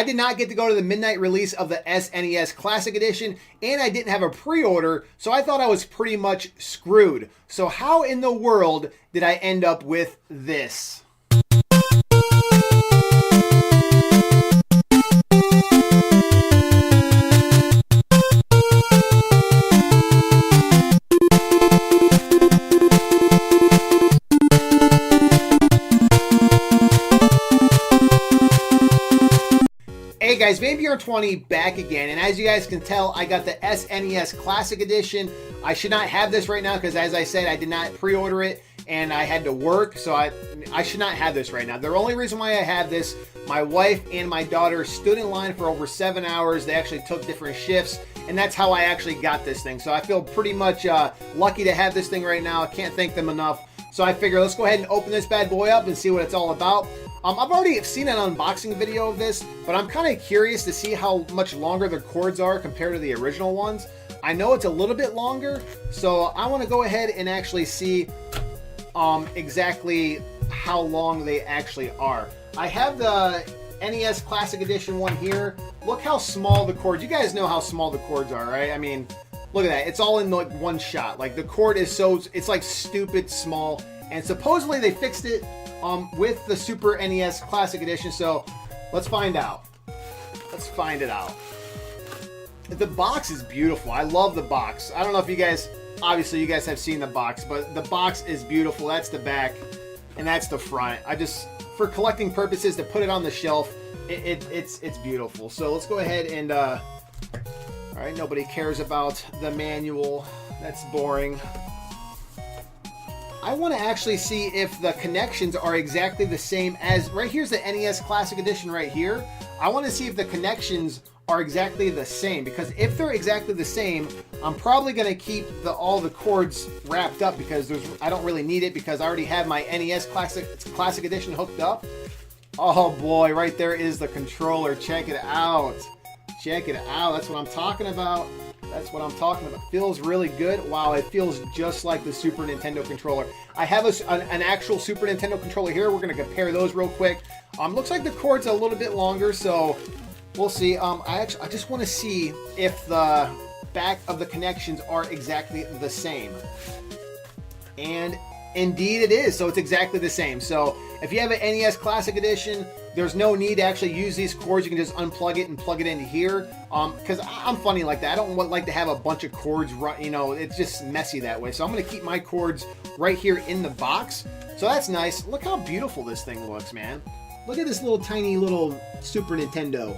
I did not get to go to the midnight release of the SNES Classic Edition, and I didn't have a pre-order, so I thought I was pretty much screwed. So how in the world did I end up with this? Hey guys, VampyR20 back again, and as you guys can tell, I got the SNES Classic Edition. I should not have this right now because, as I said, I did not pre-order it and I had to work, so I should not have this right now. The only reason why I have this, my wife and my daughter stood in line for over 7 hours. They actually took different shifts, and that's how I actually got this thing. So I feel pretty much lucky to have this thing right now. I can't thank them enough. So I figure let's go ahead and open this bad boy up and see what it's all about. I've already seen an unboxing video of this, but I'm kind of curious to see how much longer the cords are compared to the original ones. I know it's a little bit longer, so I want to go ahead and actually see exactly how long they actually are. I have the NES Classic Edition one here. Look how small the cords. You guys know how small the cords are, right? I mean, look at that. It's all in like one shot. Like the cord is it's like stupid small, and supposedly they fixed it with the Super NES Classic Edition, so let's find out. Let's find it out. The box is beautiful. I love the box. I don't know if you guys, obviously you guys have seen the box, but the box is beautiful. That's the back, and that's the front. I just, for collecting purposes, to put it on the shelf, it's beautiful. So let's go ahead and, all right, nobody cares about the manual. That's boring. I want to actually see if the connections are exactly the same as, right here's the NES Classic Edition right here. I want to see if the connections are exactly the same, because if they're exactly the same, I'm probably going to keep all the cords wrapped up because I don't really need it because I already have my NES Classic Edition hooked up. Oh boy, right there is the controller. Check it out. Check it out. That's what I'm talking about. That's what I'm talking about. Feels really good. Wow, it feels just like the Super Nintendo controller. I have an actual Super Nintendo controller here. We're going to compare those real quick. Looks like the cord's a little bit longer, so we'll see. I just want to see if the back of the connections are exactly the same. And indeed it is. So it's exactly the same. So if you have an NES Classic Edition, there's no need to actually use these cords. You can just unplug it and plug it into here. Because I'm funny like that. I don't like to have a bunch of cords, you know, it's just messy that way. So I'm going to keep my cords right here in the box. So that's nice. Look how beautiful this thing looks, man. Look at this little tiny little Super Nintendo.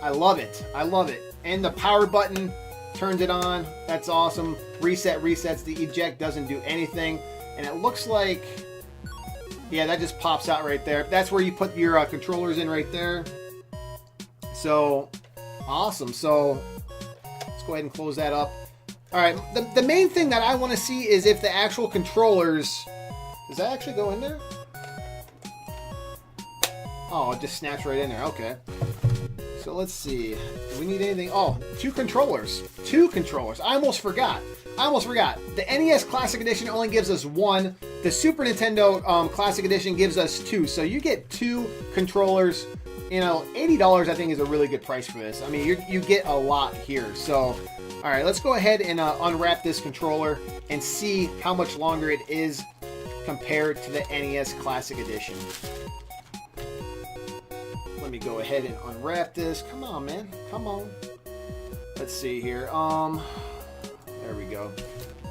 I love it. I love it. And the power button turns it on. That's awesome. Reset resets. The eject doesn't do anything. And it looks like, yeah, that just pops out right there. That's where you put your controllers in right there. So, awesome. So, let's go ahead and close that up. All right, the main thing that I want to see is if the actual controllers, does that actually go in there? Oh, it just snaps right in there. Okay. So let's see. Do we need anything? Oh, two controllers. Two controllers. I almost forgot. The NES Classic Edition only gives us one. The Super Nintendo Classic Edition gives us two. So you get two controllers. You know, $80 I think is a really good price for this. I mean, you get a lot here. So, all right, let's go ahead and unwrap this controller and see how much longer it is compared to the NES Classic Edition. Let me go ahead and unwrap this. Come on, man. Come on. Let's see here. There we go.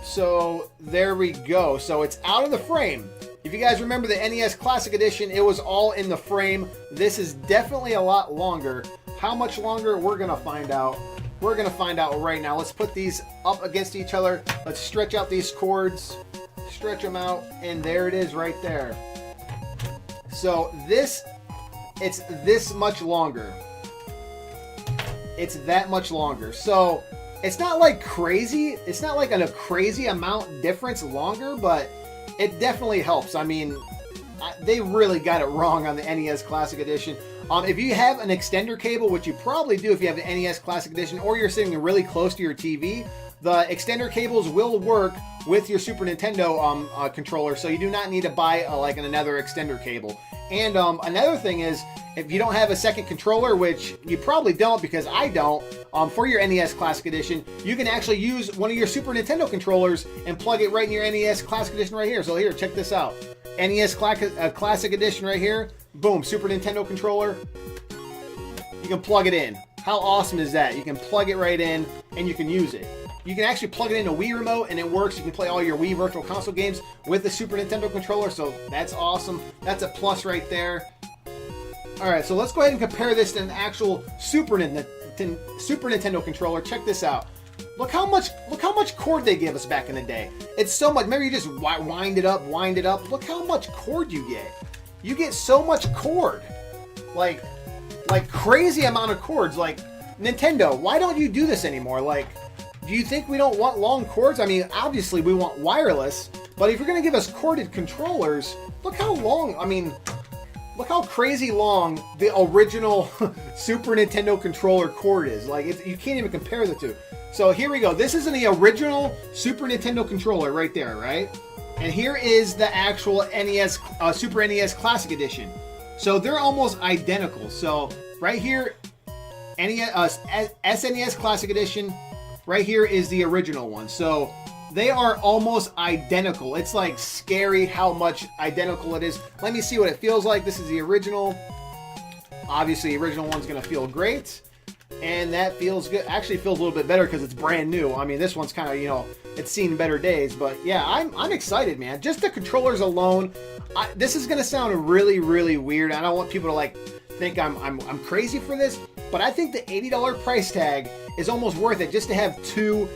So, there we go. So, it's out of the frame. If you guys remember the NES Classic Edition, it was all in the frame. This is definitely a lot longer. How much longer? We're going to find out. We're going to find out right now. Let's put these up against each other. Let's stretch out these cords. Stretch them out. And there it is right there. So, it's this much longer. It's that much longer. So, it's not like crazy. It's not like a crazy amount difference longer, but it definitely helps. I mean, they really got it wrong on the NES Classic Edition. If you have an extender cable, which you probably do if you have an NES Classic Edition, or you're sitting really close to your TV, the extender cables will work with your Super Nintendo controller, so you do not need to buy like another extender cable. And another thing is, if you don't have a second controller, which you probably don't because I don't, for your NES Classic Edition, you can actually use one of your Super Nintendo controllers and plug it right in your NES Classic Edition right here. So here, check this out. NES Classic Edition right here. Boom, Super Nintendo controller. You can plug it in. How awesome is that? You can plug it right in and you can use it. You can actually plug it into Wii Remote and it works. You can play all your Wii Virtual Console games with the Super Nintendo controller, so that's awesome. That's a plus right there. Alright, so let's go ahead and compare this to an actual Super Nintendo controller. Check this out. Look how much cord they give us back in the day. It's so much. Remember, you just wind it up. Look how much cord you get. You get so much cord. Like crazy amount of cords. Like, Nintendo, why don't you do this anymore? Like, do you think we don't want long cords? I mean, obviously we want wireless, but if you're going to give us corded controllers, look how long, I mean, look how crazy long the original Super Nintendo controller cord is. Like, you can't even compare the two. So here we go. This is in the original Super Nintendo controller right there, right? And here is the actual NES, Super NES Classic Edition. So they're almost identical. So right here, SNES Classic Edition. Right here is the original one. So they are almost identical. It's like scary how much identical it is. Let me see what it feels like. This is the original. Obviously, the original one's going to feel great. And that feels good. Actually feels a little bit better because it's brand new. I mean, this one's kind of, you know, it's seen better days. But yeah, I'm excited, man. Just the controllers alone. This is going to sound really, really weird. I don't want people to like think I'm crazy for this. But I think the $80 price tag is almost worth it just to have two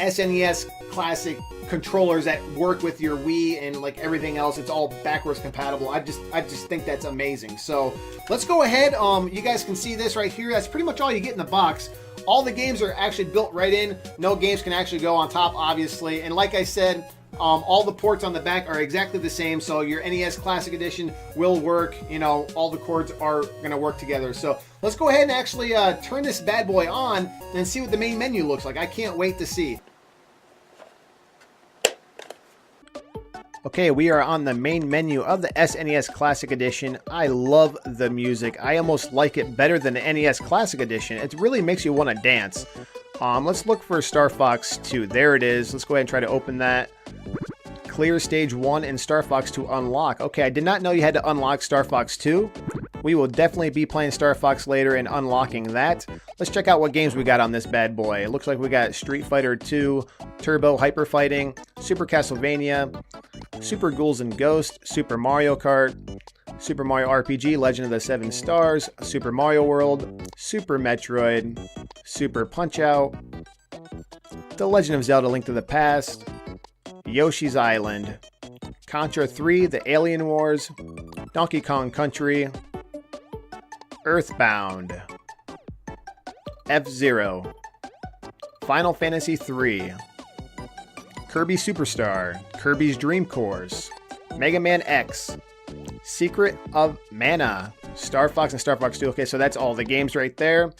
SNES Classic controllers that work with your Wii and like everything else. It's all backwards compatible. I just think that's amazing. So let's go ahead. You guys can see this right here. That's pretty much all you get in the box. All the games are actually built right in. No games can actually go on top, obviously. And like I said, all the ports on the back are exactly the same, so your NES Classic Edition will work. You know, all the cords are going to work together. So let's go ahead and actually turn this bad boy on and see what the main menu looks like. I can't wait to see. Okay, we are on the main menu of the SNES Classic Edition. I love the music. I almost like it better than the NES Classic Edition. It really makes you want to dance. Let's look for Star Fox 2. There it is. Let's go ahead and try to open that. Clear Stage 1 and Star Fox 2 unlock. Okay, I did not know you had to unlock Star Fox 2. We will definitely be playing Star Fox later and unlocking that. Let's check out what games we got on this bad boy. It looks like we got Street Fighter 2, Turbo Hyper Fighting, Super Castlevania, Super Ghouls and Ghosts, Super Mario Kart, Super Mario RPG, Legend of the Seven Stars, Super Mario World, Super Metroid, Super Punch-Out, The Legend of Zelda: Link to the Past, Yoshi's Island, Contra 3, The Alien Wars, Donkey Kong Country, Earthbound, F-Zero, Final Fantasy 3, Kirby Superstar, Kirby's Dream Course, Mega Man X, Secret of Mana, Star Fox and Star Fox 2. Okay, so that's all the games right there.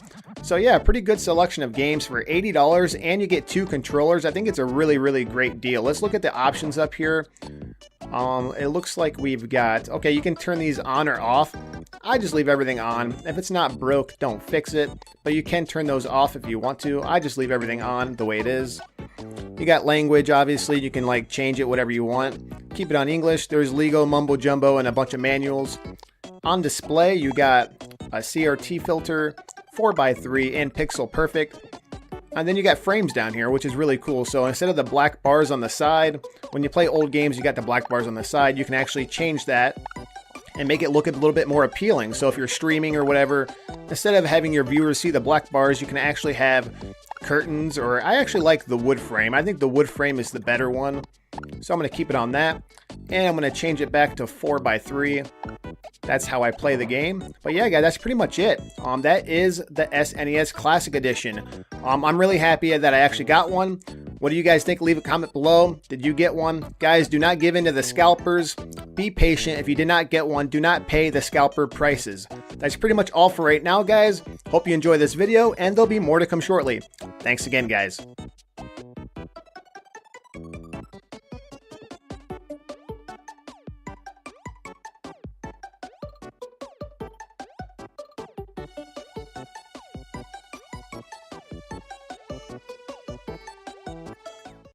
So yeah, pretty good selection of games for $80, and you get two controllers. I think it's a really, really great deal. Let's look at the options up here. It looks like we've got, okay, you can turn these on or off. I just leave everything on. If it's not broke, don't fix it. But you can turn those off if you want to. I just leave everything on the way it is. You got language, obviously. You can like change it whatever you want. Keep it on English. There's legal mumbo jumbo and a bunch of manuals. On display, you got a CRT filter, 4x3 and pixel perfect. And then you got frames down here, which is really cool. So instead of the black bars on the side, when you play old games, you got the black bars on the side. You can actually change that and make it look a little bit more appealing. So if you're streaming or whatever, instead of having your viewers see the black bars, you can actually have curtains, or I actually like the wood frame. I think the wood frame is the better one. So I'm going to keep it on that. And I'm going to change it back to 4x3. That's how I play the game. But yeah, guys, that's pretty much it. That is the SNES Classic Edition. I'm really happy that I actually got one. What do you guys think? Leave a comment below. Did you get one? Guys, do not give in to the scalpers. Be patient. If you did not get one, do not pay the scalper prices. That's pretty much all for right now, guys. Hope you enjoy this video, and there'll be more to come shortly. Thanks again, guys.